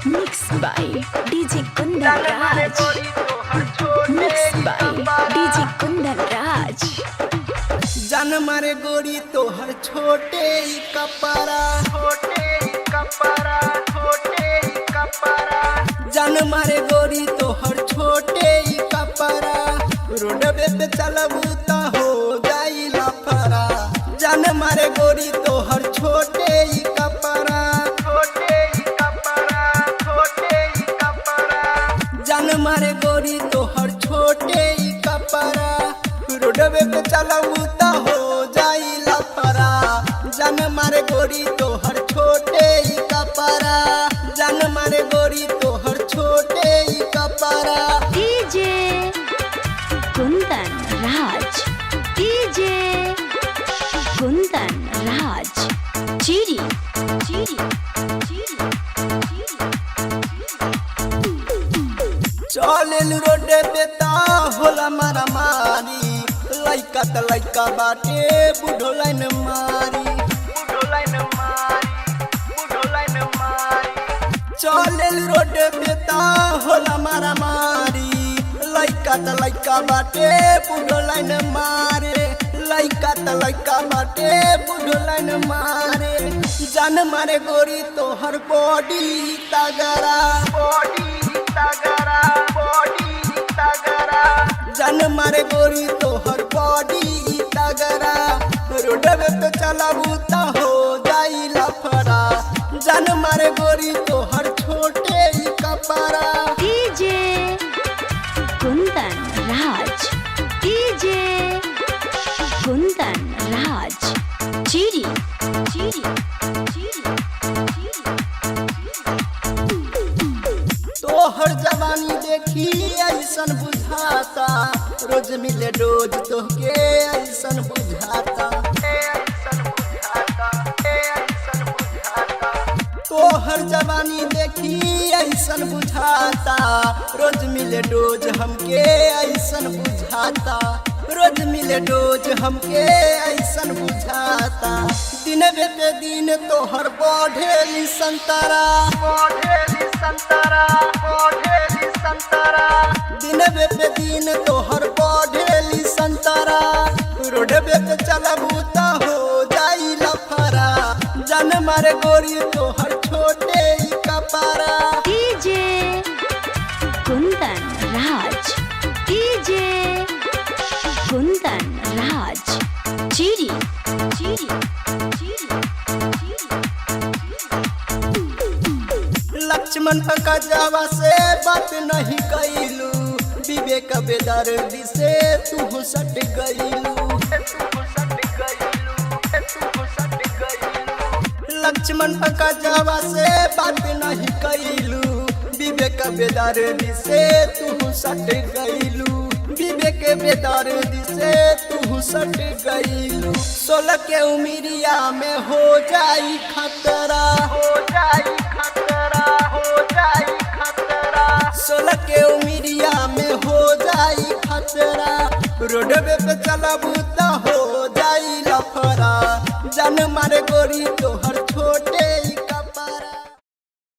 Mixed by DJ Kundan Raj. Mixed by DJ Kundan Raj. जान मारे गोरी तोहर छोटे कपड़ा जान मारे गोरी तोहर छोटे कपड़ा रोडवे पे चलबू त हो जाई लफड़ा जान मारे गोरी तोहर छोटे कपड़ा जान मारे गोरी तोहर छोटे कपड़ा रोडवे पे चलबू त हो जाई लफड़ा जान मारे गोरी तोहर छोटे कपड़ा जान मारे गोरी तोहर छोटे कपड़ा DJ Kundan Raj. DJ Kundan Raj. Chiri. चलेल रोड पे ता होला मारा मारी लइका त लइका बाटे बुढ़ो लाइन मारी चलेल रोड पे ता होला मारा मारी लइका त लइका बाटे बुढ़ो लाइन मारे लइका त लइका बाटे बुढ़ो लाइन मारे जान मारे गोरी तोहर बॉडी तगड़ा जान मारे गोरी तोहर बॉडी तगड़ा रोडवे पे चलबू त हो जाई लफड़ा जान मारे गोरी तोहर छोटे कपड़ा DJ Kundan Raj. DJ Kundan Raj. Chiri. तोहर जवानी देखी ऐसन बुझाता रोज मिले रोज तोहके ऐसन बुझाता तोहर जवानी देखी ऐसन बुझाता रोज मिले रोज हमके ऐसन बुझाता रोज मिले रोज हमके ऐसन बुझाता दिन पे दिन तोहर बढ़ेली संतरा दिन पे दिन तोहर बढ़ेली संतरा रोडवे पे चलबू त हो जाई लफड़ा जान मारे गोरी तोहर छोटे कपड़ा DJ Kundan Raj. DJ Kundan Raj. Chiri. Lakshman पकड़वा से बात नहीं कैलू विवेक बेदर्दी से तू सट गईलू लक्ष्मण पकड़वा से बात नहीं कैलू विवेक बेदर्दी से तू सट गईलू विवेक बेदर्दी से तू सट गईलू 16 के उमिरिया में हो जाई खतरा 16 के उमिरिया में हो जाई खतरा रोडवे पे चलबू त हो